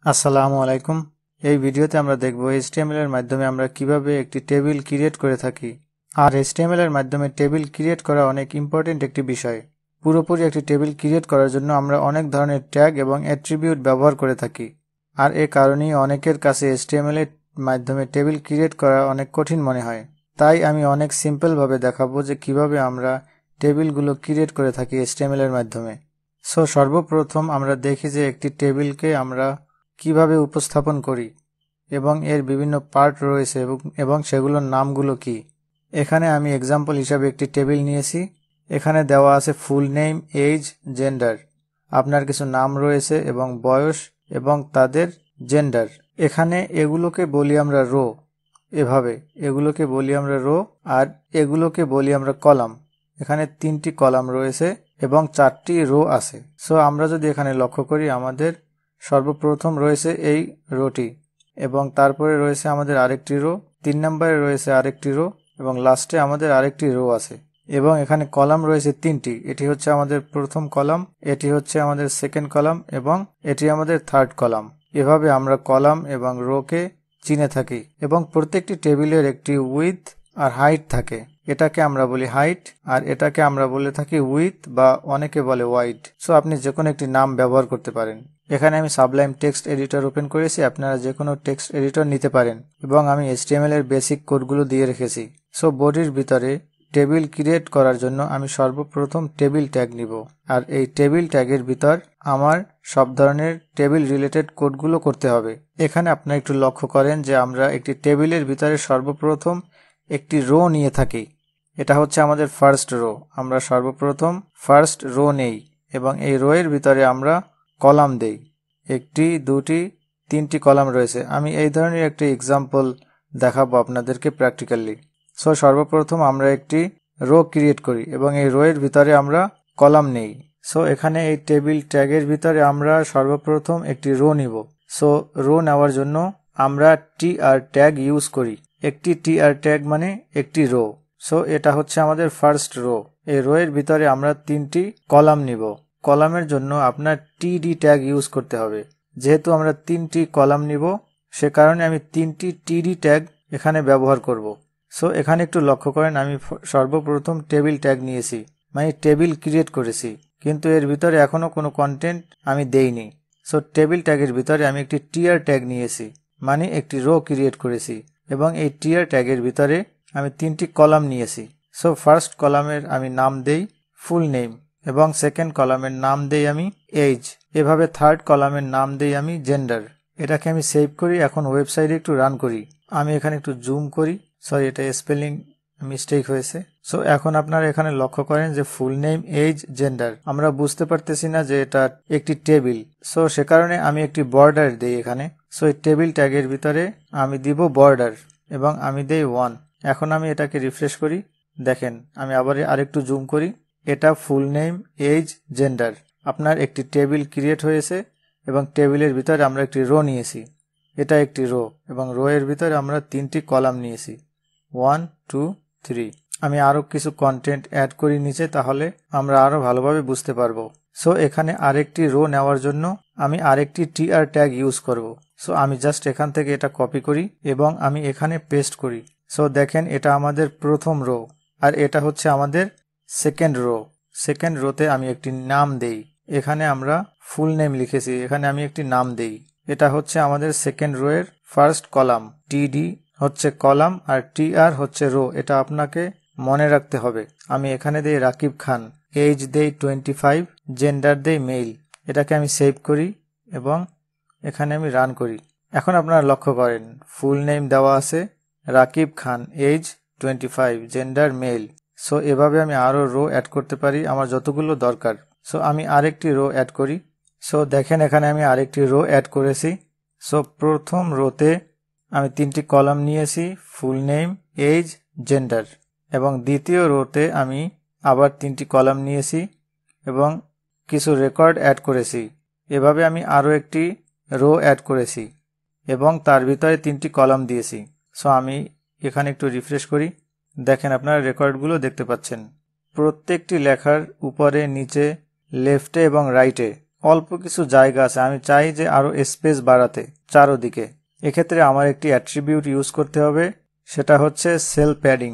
আসসালামু আলাইকুম। এই ভিডিওতে আমরা দেখব HTML এর মাধ্যমে আমরা কিভাবে একটি টেবিল ক্রিয়েট করে থাকি। আর HTML এর মাধ্যমে টেবিল ক্রিয়েট করা অনেক ইম্পর্টেন্ট একটি বিষয়। পুরোপুরি একটি টেবিল ক্রিয়েট করার জন্য আমরা অনেক ধরনের ট্যাগ এবং অ্যাট্রিবিউট ব্যবহার করে থাকি। আর এ কারণেই অনেকের কাছে HTML এর মাধ্যমে টেবিল ক্রিয়েট করা অনেক কঠিন মনে হয়। তাই আমি অনেক সিম্পলভাবে দেখাবো যে কিভাবে আমরা টেবিলগুলো ক্রিয়েট করে থাকি HTML এর মাধ্যমে। সর্বপ্রথম আমরা দেখি যে একটি টেবিলকে আমরা কিভাবে উপস্থাপন করি এবং এর বিভিন্ন পার্ট রয়েছে এবং সেগুলোর নামগুলো কি। এখানে আমি এক্সাম্পল হিসাবে একটি টেবিল নিয়েছি। এখানে দেওয়া আছে ফুল নেম, এজ, জেন্ডার। আপনার কিছু নাম রয়েছে এবং বয়স এবং তাদের জেন্ডার। এখানে এগুলোকে বলি আমরা রো। এভাবে এগুলোকে বলি আমরা রো আর এগুলোকে বলি আমরা কলাম। এখানে 3টি কলাম রয়েছে এবং 4টি রো আছে। আমরা যদি এখানে লক্ষ্য করি, আমাদের সর্বপ্রথম রয়েছে এই রোটি এবং তারপরে রয়েছে আমাদের আরেকটি রো, 3 নম্বরে রয়েছে আরেকটি রো এবং লাস্টে আমাদের আরেকটি রো আছে। এবং এখানে কলাম রয়েছে 3টি। এটি হচ্ছে আমাদের প্রথম কলাম, এটি হচ্ছে আমাদের সেকেন্ড কলাম এবং এটি আমাদের থার্ড কলাম। এভাবে আমরা কলাম এবং রোকে চিনে থাকি এবং প্রত্যেকটি টেবিলের একটি উইডথ আর হাইট থাকে। এটাকে আমরা বলি হাইট আর এটাকে আমরা বলে থাকি উইডথ বা অনেকে বলে ওয়াইড। আপনি যে কোনো একটি নাম ব্যবহার করতে পারেন। এখানে আমি সাবলাইম টেক্সট এডিটর ওপেন করেছি, আপনারা যে কোনো টেক্সট এডিটর নিতে পারেন এবং আমি HTML এর বেসিক কোডগুলো দিয়ে রেখেছি। বডির ভিতরে টেবিল ক্রিয়েট করার জন্য আমি সর্বপ্রথম টেবিল ট্যাগ নিব আর এই টেবিল ট্যাগের ভিতর আমার সব ধরনের টেবিল রিলেটেড কোডগুলো করতে হবে। এখানে আপনারা একটু লক্ষ্য করেন যে আমরা একটি টেবিলের ভিতরে সর্বপ্রথম একটি রো নিয়ে থাকি। এটা হচ্ছে আমাদের ফার্স্ট রো। আমরা সর্বপ্রথম ফার্স্ট রো নেই এবং এই রো এর ভিতরে আমরা কলাম দেই। 1টি 2টি 3টি কলাম রয়েছে। আমি এই ধরনের একটি এক্সাম্পল দেখাবো আপনাদেরকে প্র্যাকটিক্যালি। সর্বপ্রথম আমরা একটি রো ক্রিয়েট করি এবং এই রো এর ভিতরে আমরা কলাম নেই। এখানে এই টেবিল ট্যাগের ভিতরে আমরা সর্বপ্রথম একটি রো নিব। রো নেওয়ার জন্য আমরা tr ট্যাগ ইউজ করি। একটি tr ট্যাগ মানে একটি রো। এটা হচ্ছে আমাদের ফার্স্ট রো। এই রো এর ভিতরে আমরা 3টি কলাম নিব। কলামের জন্য আপনার td ট্যাগ ইউজ করতে হবে। যেহেতু আমরা 3টি কলাম নিব, সে কারণে আমি 3টি td ট্যাগ এখানে ব্যবহার করব। এখানে একটু লক্ষ্য করেন, আমি সর্বপ্রথম টেবিল ট্যাগ নিয়েছি, মানে টেবিল ক্রিয়েট করেছি, কিন্তু এর ভিতরে এখনো কোনো কন্টেন্ট আমি দেইনি। টেবিল ট্যাগের ভিতরে আমি একটি tr ট্যাগ নিয়েছি, মানে একটি রো ক্রিয়েট করেছি এবং এই tr ট্যাগের ভিতরে আমি 3টি কলাম নিয়েছি। ফার্স্ট কলামের আমি নাম দেই ফুল নেম এবং সেকেন্ড কলামের নাম দেই আমি এজ। এভাবে থার্ড কলামের নাম দেই আমি জেন্ডার। এটাকে আমি সেভ করি। এখন ওয়েবসাইটে একটু রান করি। আমি এখানে একটু জুম করি, সরি এটা স্পেলিং মিস্টেক হয়েছে। এখন আপনারা এখানে লক্ষ্য করেন যে ফুল নেম, এজ, জেন্ডার। আমরা বুঝতে পারতেছি না যে এটা একটি টেবিল। সে কারণে আমি একটি বর্ডার দেই এখানে। এই টেবিল ট্যাগের ভিতরে আমি দিব বর্ডার এবং আমি দেই 1। এখন আমি এটাকে রিফ্রেশ করি। দেখেন, আমি আবার আরেকটু জুম করি। এটা ফুল নেম, এজ, জেন্ডার। আপনার একটি টেবিল ক্রিয়েট হয়েছে এবং টেবিলের ভিতরে আমরা একটি রো নিয়েছি। এটা একটি রো এবং রো এর ভিতরে আমরা 3টি কলাম নিয়েছি, 1 2 3। আমি আরো কিছু কন্টেন্ট অ্যাড করি নিচে, তাহলে আমরা আরো ভালোভাবে বুঝতে পারবো। এখানে আরেকটি রো নেওয়ার জন্য আমি আরেকটি tr ট্যাগ ইউজ করব। আমি জাস্ট এখান থেকে এটা কপি করি এবং আমি এখানে পেস্ট করি। দেখেন, এটা আমাদের প্রথম রো আর এটা হচ্ছে আমাদের সেকেন্ড রো। সেকেন্ড রোতে আমি একটি নাম দেই। এখানে আমরা ফুল নেম লিখেছি, এখানে আমি একটি নাম দেই। এটা হচ্ছে আমাদের সেকেন্ড রো এর ফার্স্ট কলাম। td হচ্ছে কলাম আর tr হচ্ছে রো। এটা আপনাকে মনে রাখতে হবে। আমি এখানে দেই রাকিব খান, এজ দেই 25, জেন্ডার দেই মেল। এটাকে আমি সেভ করি এবং এখানে আমি রান করি। এখন আপনারা লক্ষ্য করেন, ফুল নেম দেওয়া আছে, রাকিব খান, এজ 25, জেন্ডার মেল। এভাবে আমি আরো রো অ্যাড করতে পারি আমার যতগুলো দরকার। আমি আরেকটি রো অ্যাড করি। দেখেন, এখানে আমি আরেকটি রো অ্যাড করেছি। প্রথম রোতে আমি 3টি কলাম নিয়েছি, ফুল নেম, এজ, জেন্ডার এবং দ্বিতীয় রোতে আমি আবার 3টি কলাম নিয়েছি এবং কিছু রেকর্ড অ্যাড করেছি। এভাবে আমি আরো একটি রো অ্যাড করেছি এবং তার ভিতরে 3টি কলাম দিয়েছি। আমি এখানে একটু রিফ্রেশ করি। দেখেন, আপনারা রেকর্ডগুলো দেখতে পাচ্ছেন। প্রত্যেকটি লেখার উপরে, নিচে, লেফটে এবং রাইটে অল্প কিছু জায়গা আছে, আমি চাই যে আরো স্পেস বাড়াতে চারদিকে। এক্ষেত্রে আমার একটি অ্যাট্রিবিউট ইউজ করতে হবে, সেটা হচ্ছে সেল প্যাডিং।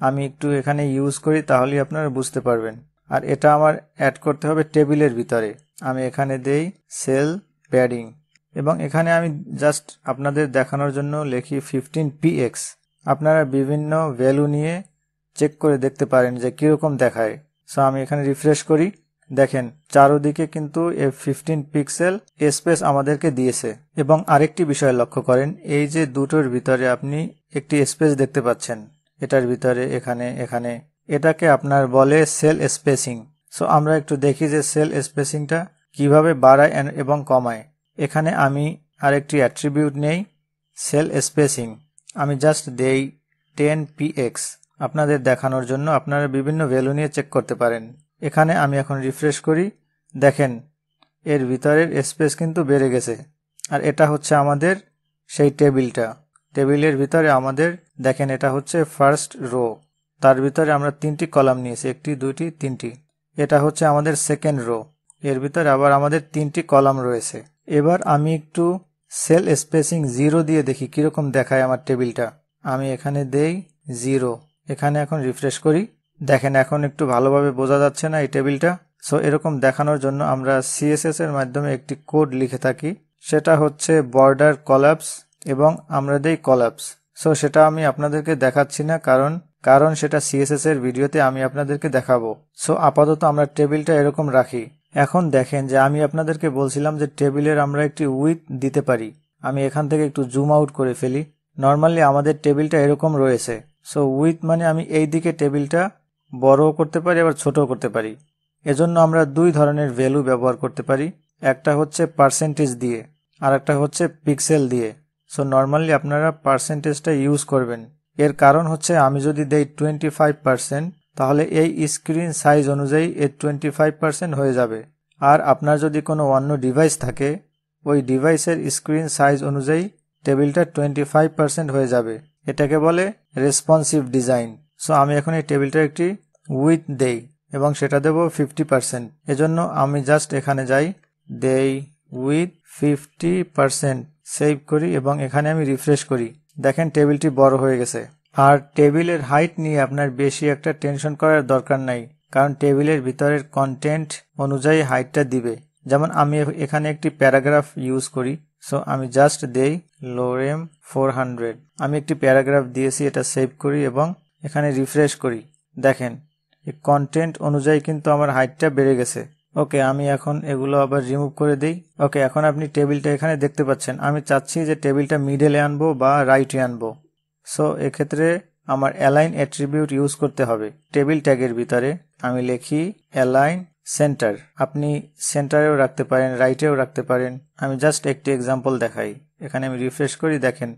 আমি একটু এখানে ইউজ করি, তাহলেই আপনারা বুঝতে পারবেন। আর এটা আমার অ্যাড করতে হবে টেবিলের ভিতরে। আমি এখানে দেই সেল প্যাডিং এবং এখানে আমি জাস্ট আপনাদের দেখানোর জন্য লিখি 15px। আপনারা বিভিন্ন ভ্যালু নিয়ে চেক করে দেখতে পারেন যে কিরকম দেখায়। সো আমি এখানে রিফ্রেশ করি, দেখেন চারদিকে কিন্তু 15 পিক্সেল স্পেস আমাদেরকে দিয়েছে। এবং আরেকটি বিষয় লক্ষ্য করেন, এই যে দুটোর ভিতরে আপনি একটি স্পেস দেখতে পাচ্ছেন, এটার ভিতরে এখানে এখানে, এটাকে আপনার বলে সেল স্পেসিং। সো আমরা একটু দেখি যে সেল স্পেসিংটা কিভাবে বাড়ায় এবং কমায়। এখানে আমি আরেকটি অ্যাট্রিবিউট নেই সেল স্পেসিং, আমি জাস্ট দেই 10px আপনাদের দেখানোর জন্য। আপনারা বিভিন্ন ভ্যালু নিয়ে চেক করতে পারেন। এখানে আমি এখন রিফ্রেশ করি, দেখেন এর ভিতরের স্পেস কিন্তু বেড়ে গেছে। আর এটা হচ্ছে আমাদের সেই টেবিলটা। টেবিলের ভিতরে আমাদের দেখেন এটা হচ্ছে ফার্স্ট রো, তার ভিতরে আমরা 3টি কলাম নিয়েছি, 1টি 2টি 3টি। এটা হচ্ছে আমাদের সেকেন্ড রো, এর ভিতরে আবার আমাদের 3টি কলাম রয়েছে। এবার আমি একটু সেল স্পেসিং 0 দিয়ে দেখি কিরকম দেখায় আমার টেবিলটা। আমি এখানে দেই 0, এখানে এখন রিফ্রেশ করি, দেখেন এখন একটু ভালোভাবে বোঝা যাচ্ছে না এই টেবিলটা। সো এরকম দেখানোর জন্য আমরা সিএসএস এর মাধ্যমে একটি কোড লিখে থাকি, সেটা হচ্ছে বর্ডার কলাপস এবং আমরা দেই কলাপস। সো সেটা আমি আপনাদেরকে দেখাচ্ছি না, কারণ সেটা সিএসএস এর ভিডিওতে আমি আপনাদেরকে দেখাবো। সো আপাতত আমরা টেবিলটা এরকম রাখি। এখন দেখেন যে আমি আপনাদেরকে বলছিলাম যে টেবিলের আমরা একটি উইথ দিতে পারি। আমি এখান থেকে একটু জুম আউট করে ফেলি। নর্মালি আমাদের টেবিলটা এরকম রয়েছে। সো উইথ মানে আমি এই দিকে টেবিলটা বড়ও করতে পারি আবার ছোটও করতে পারি। এজন্য আমরা দুই ধরনের ভ্যালু ব্যবহার করতে পারি, একটা হচ্ছে পার্সেন্টেজ দিয়ে আর একটা হচ্ছে পিক্সেল দিয়ে। সো নর্মালি আপনারা পার্সেন্টেজটা ইউজ করবেন। এর কারণ হচ্ছে আমি যদি দেই 25%, তাহলে এই স্ক্রিন সাইজ অনুযায়ী এর 25% হয়ে যাবে। আর আপনার যদি কোনো অন্য ডিভাইস থাকে, ওই ডিভাইসের স্ক্রিন সাইজ অনুযায়ী টেবিলটা 25% হয়ে যাবে। এটাকে বলে রেসপন্সিভ ডিজাইন। সো আমি এখন এই টেবিলটা একটি উইথ দেই এবং সেটা দেব 50%। এজন্য আমি জাস্ট এখানে যাই, দেই উইথ 50%, সেভ করি এবং এখানে আমি রিফ্রেশ করি। দেখেন টেবিলটি বড় হয়ে গেছে। আর টেবিলের হাইট নিয়ে আপনার বেশি একটা টেনশন করার দরকার নাই, কারণ টেবিলের ভিতরের কন্টেন্ট অনুযায়ী হাইটটা দিবে। যেমন আমি এখানে একটি প্যারাগ্রাফ ইউজ করি। সো আমি জাস্ট দেই লোরেম 400, আমি একটি প্যারাগ্রাফ দিয়েছি, এটা সেভ করি এবং এখানে রিফ্রেশ করি। দেখেন এই কন্টেন্ট অনুযায়ী কিন্তু আমার হাইটটা বেড়ে গেছে। ওকে, আমি এখন এগুলো আবার রিমুভ করে দেই। ওকে, এখন আপনি টেবিলটা এখানে দেখতে পাচ্ছেন। আমি চাচ্ছি যে টেবিলটা মিডলে আনবো বা রাইটে আনবো। সো এক্ষেত্রে আমার অ্যালাইন অ্যাট্রিবিউট ইউজ করতে হবে। টেবিল ট্যাগের ভিতরে আমি লিখি অ্যালাইন সেন্টার। আপনি সেন্টারেও রাখতে পারেন, রাইটেও রাখতে পারেন। আমি জাস্ট একটি এক্সাম্পল দেখাই। এখানে আমি রিফ্রেশ করি, দেখেন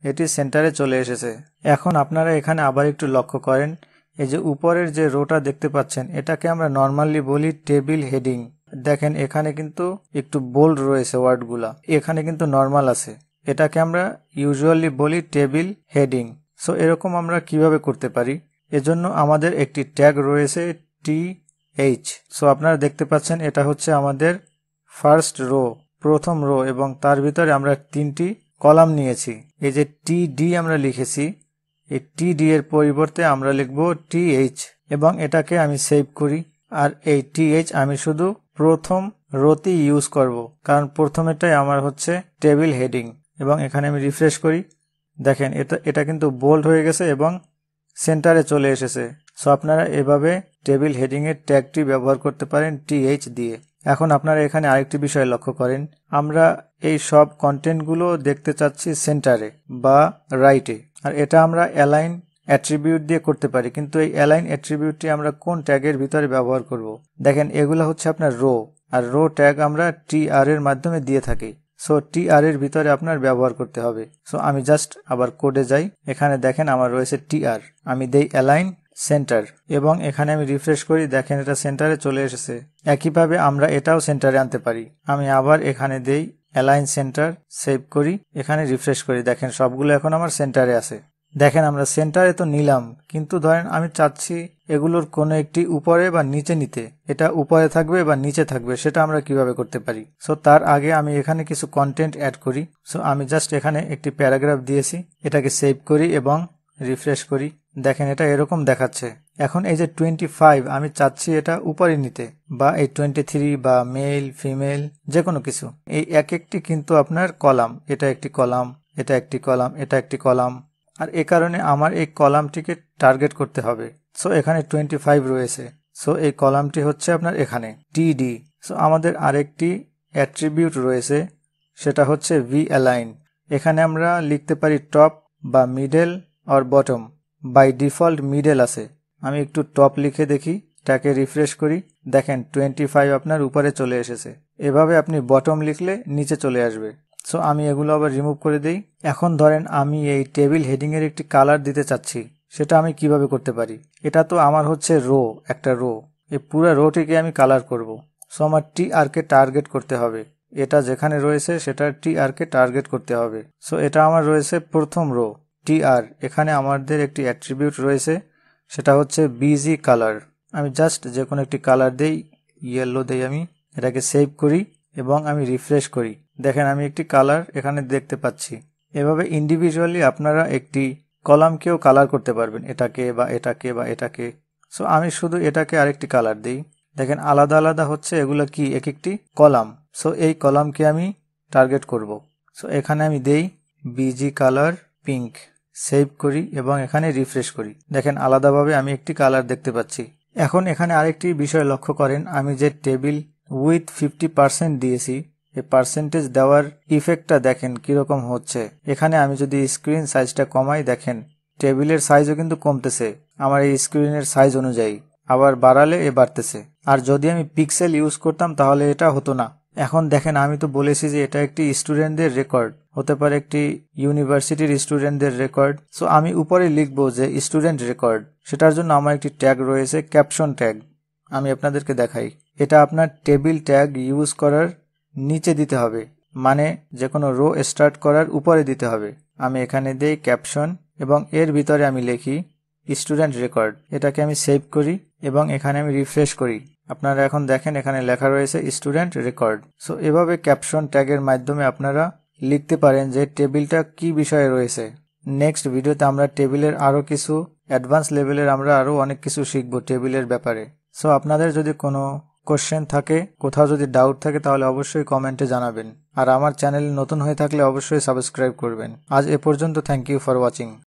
এটি সেন্টারে চলে এসেছে। এখন আপনারা এখানে আবার একটু লক্ষ্য করেন, এই যে উপরের যে রোটা দেখতে পাচ্ছেন, এটাকে আমরা নর্মালি বলি টেবিল হেডিং। দেখেন এখানে কিন্তু একটু বোল্ড রয়েছে ওয়ার্ডগুলা, এখানে কিন্তু নর্মাল আছে। এটাকে আমরা ইউজুয়ালি বলি টেবিল হেডিং। সো এরকম আমরা কিভাবে করতে পারি, এজন্য আমাদের একটি ট্যাগ রয়েছে টিএইচ। সো আপনারা দেখতে পাচ্ছেন এটা হচ্ছে আমাদের ফার্স্ট রো, প্রথম রো, এবং তার ভিতরে আমরা 3টি কলাম নিয়েছি। এই যে টিডি আমরা লিখেছি, এই টিডি এর পরিবর্তে আমরা লিখব টিএইচ এবং এটাকে আমি সেভ করি। আর এই টিএইচ আমি শুধু প্রথম রোতে ইউজ করব, কারণ প্রথমেরটাই আমার হচ্ছে টেবিল হেডিং। এবং এখানে আমি রিফ্রেশ করি, দেখেন এটা কিন্তু বোল্ড হয়ে গেছে এবং সেন্টারে চলে এসেছে। সো আপনারা এভাবে টেবিল হেডিং এর ট্যাগটি ব্যবহার করতে পারেন টিএইচ দিয়ে। এখন আপনারা এখানে আরেকটি বিষয় লক্ষ্য করেন, আমরা এই সব কন্টেন্টগুলো দেখতে চাচ্ছি সেন্টারে বা রাইটে। আর এটা আমরা অ্যালাইন অ্যাট্রিবিউট দিয়ে করতে পারি, কিন্তু এই অ্যালাইন অ্যাট্রিবিউটটি আমরা কোন ট্যাগের ভিতরে ব্যবহার করব? দেখেন এগুলো হচ্ছে আপনার রো, আর রো ট্যাগ আমরা টিআর এর মাধ্যমে দিয়ে থাকি। সো টিআর এর ভিতরে আপনার ব্যবহার করতে হবে। সো আমি জাস্ট আবার কোডে যাই, এখানে দেখেন আমার রয়েছে টিআর, আমি দেই অ্যালাইন সেন্টার এবং এখানে আমি রিফ্রেশ করি, দেখেন এটা সেন্টারে চলে এসেছে। একইভাবে আমরা এটাও সেন্টারে আনতে পারি। আমি আবার এখানে দেই অ্যালাইন সেন্টার, সেভ করি, এখানে রিফ্রেশ করি, দেখেন সবগুলো এখন আমার সেন্টারে আছে। দেখেন আমরা সেন্টারে তো নিলাম, কিন্তু ধরেন আমি চাচ্ছি এগুলোর কোনো একটি উপরে বা নিচে নিতে। এটা উপরে থাকবে বা নিচে থাকবে, সেটা আমরা কিভাবে করতে পারি? সো তার আগে আমি এখানে কিছু কন্টেন্ট অ্যাড করি। সো আমি জাস্ট এখানে একটি প্যারাগ্রাফ দিয়েছি, এটাকে সেভ করি এবং রিফ্রেশ করি। দেখেন এটা এরকম দেখাচ্ছে। এখন এই যে 25 আমি চাচ্ছি এটা উপরে নিতে, বা এই 23 বা মেল ফিমেল যে কোনো কিছু। এই এক একটি কিন্তু আপনার কলাম, এটা একটি কলাম, এটা একটি কলাম, এটা একটি কলাম। আর এ কারণে আমার এই কলামটিকে টার্গেট করতে হবে। সো এখানে 25 রয়েছে। সো এই কলামটি হচ্ছে আপনার এখানে টিডি। সো আমাদের আরেকটি অ্যাট্রিবিউট রয়েছে, সেটা হচ্ছে ভি অ্যালাইন। এখানে আমরা লিখতে পারি টপ বা middle or bottom. By default middle আছে। আমি একটু টপ লিখে দেখি, এটাকে রিফ্রেশ করি। দেখেন 25 আপনার উপরে চলে এসেছে। এভাবে আপনি বটম লিখলে নিচে চলে আসবে। সো আমি এগুলো আবার রিমুভ করে দেই। এখন ধরেন আমি এই টেবিল হেডিং এর একটি কালার দিতে চাচ্ছি, সেটা আমি কিভাবে করতে পারি? এটা তো আমার হচ্ছে রো, একটা রো। এই পুরো রোটিকে আমি কালার করব। সো আমার টি আর কে টার্গেট করতে হবে। এটা যেখানে রয়েছে সেটা টি আর কে টার্গেট করতে হবে। সো এটা আমার রয়েছে প্রথম রো টি আর। এখানে আমাদের একটি অ্যাট্রিবিউট রয়েছে, সেটা হচ্ছে বিজি কালার। আমি জাস্ট যে কোনো একটি কালার দেই, ইয়েলো দেই। আমি এটাকে সেভ করি এবং আমি রিফ্রেশ করি। দেখেন আমি একটি কালার এখানে দেখতে পাচ্ছি। এভাবে ইন্ডিভিজুয়ালি আপনারা একটি কলামকেও কালার করতে পারবেন, এটাকে বা এটাকে বা এটাকে। সো আমি শুধু এটাকে আরেকটি কালার দিই। দেখেন আলাদা আলাদা হচ্ছে, এগুলো কি এক একটি কলাম। সো এই কলামকে আমি টার্গেট করব। সো এখানে আমি দেই বিজি কালার পিঙ্ক, সেভ করি এবং এখানে রিফ্রেশ করি। দেখেন আলাদাভাবে আমি একটি কালার দেখতে পাচ্ছি। এখন এখানে আরেকটি বিষয় লক্ষ্য করেন, আমি যে টেবিল উইথ 50% দিয়েছি, এই পার্সেন্টেজ দেওয়ার ইফেক্টটা দেখেন কিরকম হচ্ছে। এখানে আমি যদি স্ক্রিন সাইজটা কমাই, দেখেন টেবিলের সাইজও কিন্তু কমতেছে আমার এই স্ক্রিনের সাইজ অনুযায়ী, আবার বাড়ালে এ বাড়তেছে। আর যদি আমি পিক্সেল ইউজ করতাম তাহলে এটা হতো না। এখন দেখেন আমি তো বলেছি যে এটা একটি স্টুডেন্টদের রেকর্ড, হতে পারে একটি ইউনিভার্সিটির স্টুডেন্টদের রেকর্ড। সো আমি উপরে লিখবো যে স্টুডেন্ট রেকর্ড। সেটার জন্য আমার একটি ট্যাগ রয়েছে, ক্যাপশন ট্যাগ। আমি আপনাদেরকে দেখাই। এটা আপনার টেবিল ট্যাগ ইউজ করার নিচে দিতে হবে, মানে যে কোনো রো স্টার্ট করার উপরে দিতে হবে। আমি এখানে দেই ক্যাপশন এবং এর ভিতরে আমি লিখি স্টুডেন্ট রেকর্ড। এটাকে আমি সেভ করি এবং এখানে আমি রিফ্রেশ করি। আপনারা এখন দেখেন এখানে লেখা রয়েছে স্টুডেন্ট রেকর্ড। সো এভাবে ক্যাপশন ট্যাগের মাধ্যমে আপনারা লিখতে পারেন যে টেবিলটা কি বিষয়ে রয়েছে। নেক্সট ভিডিওতে আমরা টেবিলের আরও কিছু অ্যাডভান্স লেভেলের আমরা আরও অনেক কিছু শিখব টেবিলের ব্যাপারে। সো আপনাদের যদি কোনো কোশ্চেন থাকে, কোথাও যদি ডাউট থাকে, তাহলে অবশ্যই কমেন্টে জানাবেন। আর আমার চ্যানেল নতুন হয়ে থাকলে অবশ্যই সাবস্ক্রাইব করবেন। আজ এ পর্যন্ত, থ্যাংক ইউ ফর ওয়াচিং।